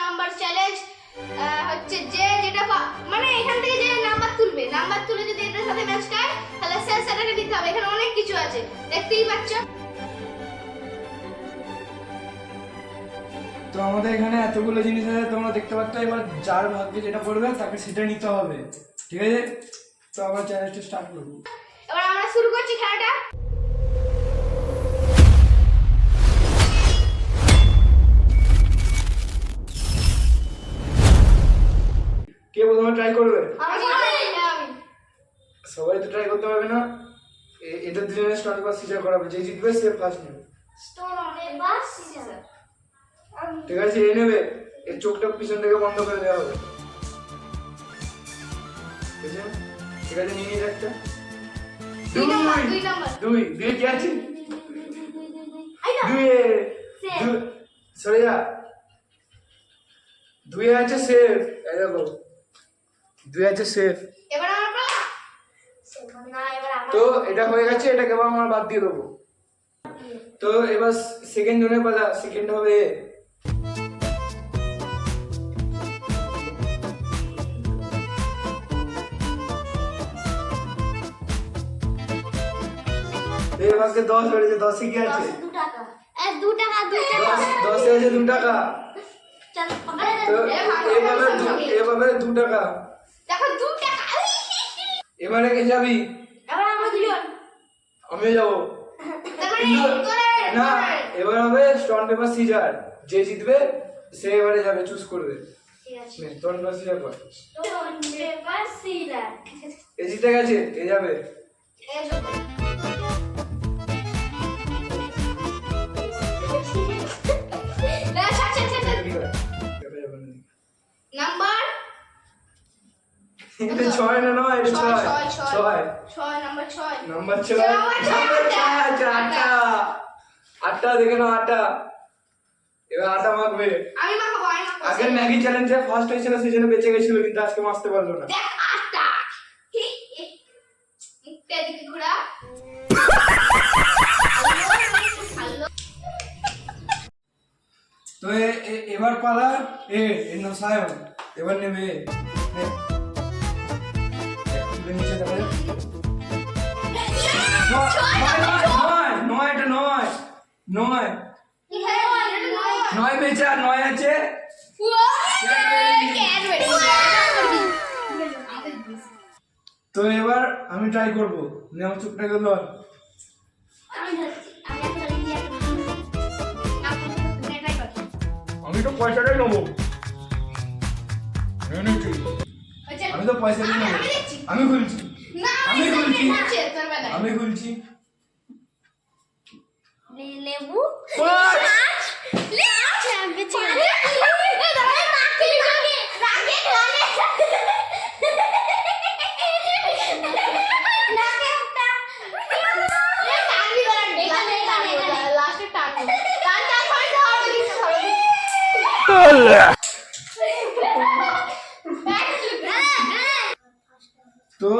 Number challenge হচ্ছে যে যেটা মানে এখান থেকে যে নাম্বার তুলে যদি এটার সাথে ম্যাচ খায় তাহলে সেটাকে নিতে হবে। এখানে অনেক কিছু আছে, দেখতেই পাচ্ছ। তো আমাদের এখানে এতগুলো জিনিস আছে তোমরা দেখতে পাচ্ছ। এবার যার ভাগ্যে যেটা পড়বে তাকে সেটা নিতে হবে, ঠিক আছে? তো আবার চ্যালেঞ্জটা স্টার্ট করবো। এবার আমরা শুরু করছি খেলাটা। কে প্রথমে ট্রাই করবে? আমি সবাই তো ট্রাই করতে পারবে না। এদের দুজনে স্টার্ট বা সিজার করাবে, যে জিতবে সে ফার্স্ট নেবে। ঠিক আছে, এই নেবে। এর চোখটা পিছন থেকে বন্ধ করে দেওয়া হবে, ঠিক আছে? নিয়ে নিয়ে একটা দুই দুই কি আছে? সরে যা। দুই আছে সেফ, এই দেখো দুই আছে সেফ। এবার আমার পালা। তো এটা হয়ে গেছে, এটাকে এবার আমরা বাদ দিয়ে দেবো। তো এবার সেকেন্ড জনের পালা, সেকেন্ড হবে এই ভাগে 10 হয়েছে। 10 কি আছে? 2 টাকা 10 আছে 2 টাকা। তো এভাবে 2 টাকা। দেখো 2 টাকা। এবারে কে যাবি? এবার আমরা দুজন। আমিও যাবো। না, এবার হবে স্টোন পেপার সিজার। যে জিতবে সে এবারে যাবে, চুজ করবে। ঠিক আছে, স্টোন পেপার সিজার কর। Stone paper scissor. এ জিতে গেছে, এ যাবে। নাম্বার এটা 6 না 9, এটা 6 নাম্বার 6 নাম্বার 6 আটটা। আটটা দেখে নাও, আটটা। এবার আটা মাখবে। আমি মাখাবো। আগের ম্যাগি চ্যালেঞ্জে ফার্স্ট হয়েছিল, সেজন্য বেঁচে গেছিল, কিন্তু আজকে মাখতে পারলো না। দেখ আটা মুখটা দিকে ঘোরা। তো এবার পালা এর নাম সায়ন। এবার নেবে নিচে দেখা যায়। নয়, এটা নয় বেচা, 9 আছে। তো এবার আমি ট্রাই করবো। আমার চুপটা গেল। আমি তো পয়সাটাই নেবো। আমি তো পয়সা দিয়ে নেবো। আমি খুলছি। লেবু তো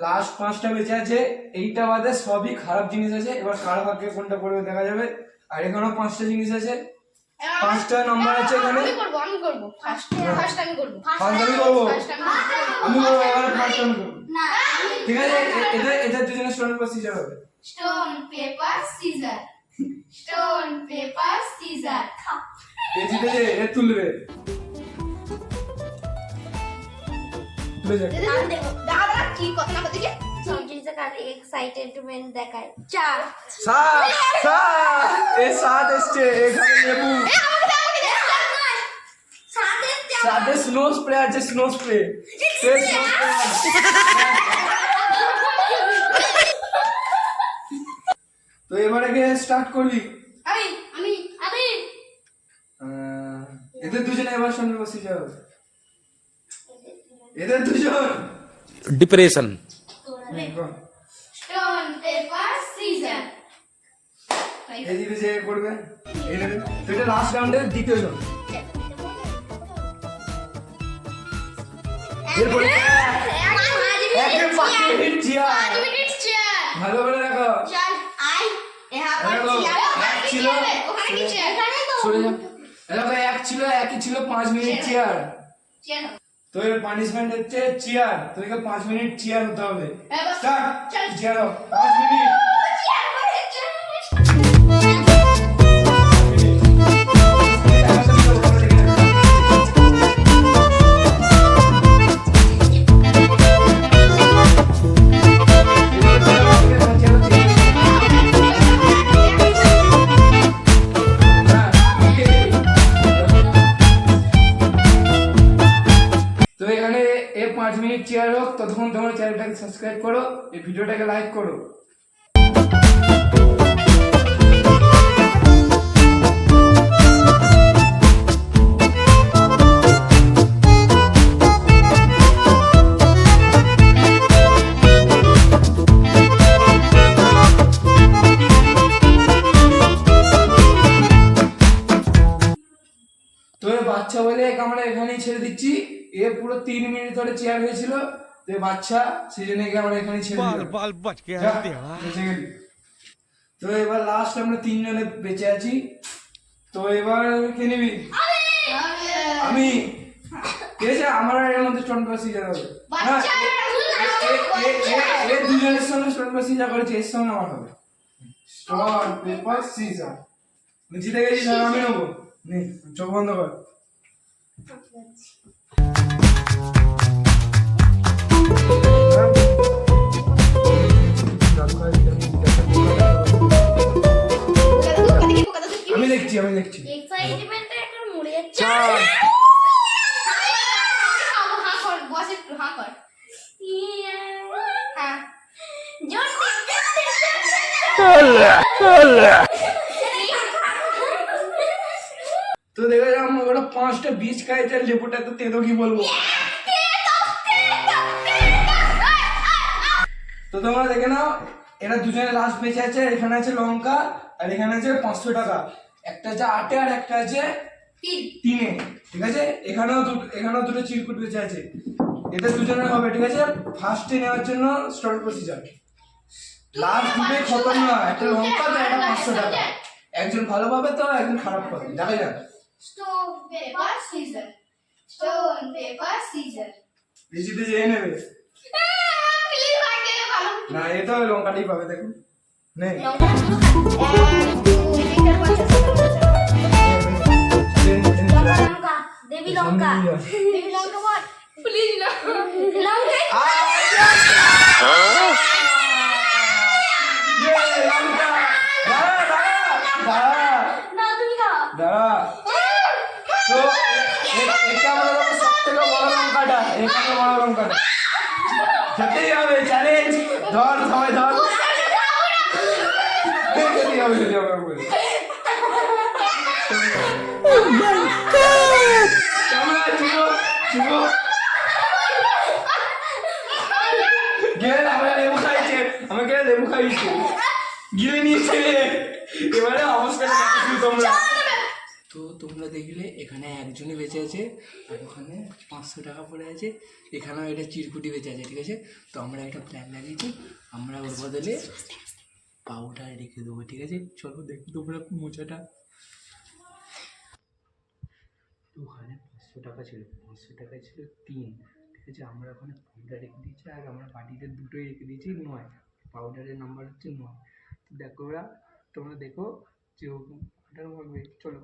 লাস্ট 5টা বেঁচে আছে। এইটা বাদে সবই খারাপ জিনিস আছে। এবার কার ভাগ্যে কোনটা পড়বে দেখা যাবে। আর এখানেও 5টা জিনিস আছে, 5টা নাম্বার আছে এখানে। আমি করব ফার্স্ট আমি করব। না, ঠিক আছে, এটা দুজনে স্টোন পেপার সিজার হবে। স্টোন পেপার সিজার এ জিতেছে, এ তুলবে। তুলে যাক। দাদা কি কথা না বলতে সবজিটা কার এক্সাইটেডমেন্ট দেখায়। 4 এ 7 এসছে। এখানে লেবু। সাথে স্নো স্প্রে আছে, স্নো স্প্রে। তো এবারে কে স্টার্ট করবি? আমি এদের দুজনে এবার শুনবে বসে যাও। এদের দুজন ডিপ্রেশন। Stone paper caesar. এই দিকে যে করবে এই নেবে। তো এটা লাস্ট রাউন্ডের দ্বিতীয় জন। এরপরে একে 5 মিনিট চেয়ার। ভালো করে দেখো। চল আই দেখো, এক ছিল। ওখানে কি চেয়ার? সরে যাও। দেখো, এক ছিল, একই ছিল 5 মিনিট চেয়ার। চেয়ার হবে। তো এর পানিশমেন্ট হচ্ছে চেয়ার, তোকে 5 মিনিট চেয়ার হতে হবে। এবার স্টার্ট, চল। চেয়ার হোক 5 মিনিট। চেয়ার হয়েছে। তো এখানে 5 মিনিট চেয়ার হোক, ততক্ষণ তোমার চ্যানেলটাকে সাবস্ক্রাইব করো, এই ভিডিওটাকে লাইক করো। তো এ বাচ্চা বলে একে আমরা এখানেই ছেড়ে দিচ্ছি। এ পুরো 3 মিনিট ধরে চেয়ার হয়েছিল, তো এ বাচ্চা সেই জন্য একে আমরা এখানেই ছেড়ে দিলাম। बाल बच गया যা, देवा। বেঁচে গেলি। তো এবার লাস্ট আমরা 3 জনে বেঁচে আছি। তো এবার কে নিবি? আমি। কে আছে? আমার আর এর মধ্যে স্টোন পাসি যা হবে না, এ দুজনের সঙ্গে স্টোন পাসি যা করেছে এর সঙ্গে আমার হবে। স্টোন পেপার সিজার, জিতে গেছি, ধর আমি নেবো। নে, চোখ বন্ধ কর। আমি দেখছি। এক্সাইটমেন্টে এখন মরে যাচ্ছে। চার, হাঁ কর, বস একটু হাঁ কর। হ্যাঁ। তো দেখে যাও আমার ওরা 5টা বীজ খাইছে, লেবুটা তো তেতো কি বলবো। তো তোমরা দেখে নাও, এরা দুজনে লাস্ট বেঁচে আছে। এখানে আছে লঙ্কা আর এখানে আছে 500 টাকা। একটা আছে 8-এ আর একটা আছে 3-এ, ঠিক আছে? এখানেও দুটো চিরকুট বেঁচে আছে। এদের দুজনের হবে, ঠিক আছে? ফার্স্টে নেওয়ার জন্য স্টল প্রসিজার। লাস্ট দুটোই খতম না, একটা লঙ্কা তো একটা 500 টাকা। একজন ভালো পাবে তো একজন খারাপ পাবে, দেখা যাক। Stone, paper, scissor. Stone, paper, scissor. বেশিতে যেয়ে নেবে প্লিজ ভাগে ভালো। না, এ তো লঙ্কাটাই পাবে, দেখুন। নে, লঙ্কা, দেবী লঙ্কা, দেবী লঙ্কা বল। প্লিজ না। লঙ্কা না, তুমি খাও। তো এটা আমরা দেবো সবথেকে বড় লঙ্কাটা, এখানে বড় লঙ্কাটা খেতেই হবে। চ্যালেঞ্জ, ধর সবাই ধর। খেতেই হবে, খেতেই হবে বলে। কেমন আছো? শুভ গেল, আমরা লেবু খাইছে, আমাকে লেবু খাইছে, গিলে নিয়েছে। এবারে অবস্থাটা দেখো তোমরা। তো তোমরা দেখলে এখানে একজনই বেঁচে আছে, আর ওখানে 500 টাকা পড়ে আছে। এখানেও এটা চিরকুটি বেঁচে আছে, ঠিক আছে? তো আমরা একটা প্ল্যান লাগিয়েছি, আমরা ওর বদলে পাউডার রেখে দেবো, ঠিক আছে? চলো দেখো তোমরা মোচাটা। তো ওখানে 500 টাকা ছিল, 500 টাকায় ছিল 3, ঠিক আছে? আমরা ওখানে পাউডার রেখে দিয়েছি, আর আমরা বাটিতে দুটোই রেখে দিয়েছি 9। পাউডারের নাম্বার হচ্ছে 9। তো দেখো ওরা, তোমরা দেখো যে পাউডার মারবে। চলো,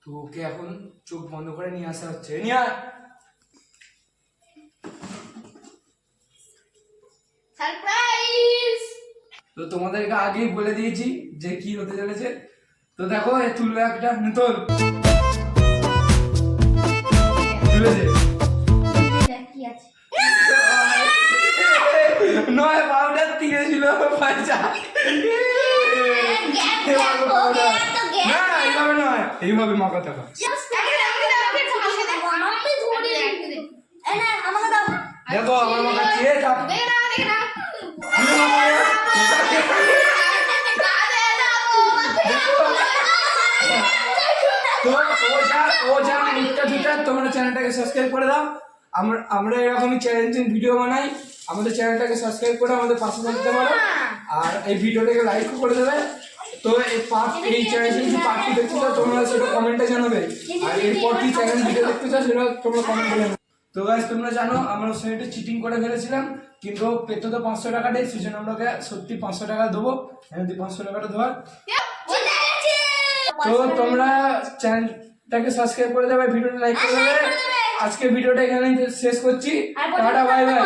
তো ওকে এখন চোখ বন্ধ করে নিয়ে আসা হচ্ছে। নিয়ে আয়। সারপ্রাইজ। তো তোমাদেরকে আগেই বলে দিয়েছি যে কি হতে চলেছে। তো দেখো, এ তুলবে একটা, তোল তুলেছে। কি আছে? নয় পাউডার 3 ছিল 5। না, এইভাবে নয়, এইভাবে মাখা থাকা। দেখো আমার মাখা চেয়ে থাক। আমি মাখাবো। তো ও যা মুখটা ধুটা, তোমরা চ্যানেলটাকে সাবস্ক্রাইব করে দাও। আমরা এরকমই চ্যালেঞ্জিং ভিডিও বানাই। আমাদের চ্যানেলটাকে সাবস্ক্রাইব করে আমাদের পাশে থাকতে পারো, আর এই ভিডিওটাকে লাইক করে দেবে। তো এই চ্যানেল যে পার্ট 2 দেখতে চাও তোমরা সেটা কমেন্টে জানাবে, আর এরপর কি চ্যানেল ভিডিও দেখতে চাও সেটা তোমরা কমেন্টে জানাবে। তো গাইস তোমরা জানো আমরা সেটা চিটিং করে ফেলেছিলাম, কিন্তু পেতো তো 500 টাকাটাই, সেজন্য আমরা সত্যি 500 টাকা দেবো, যদি 500 টাকাটা দেওয়ার। তো তোমরা চ্যানেলটাকে সাবস্ক্রাইব করে দেবে, ভিডিওটা লাইক করে দেবে। আজকে ভিডিওটা এখানে শেষ করছি, টাটা বাই বাই।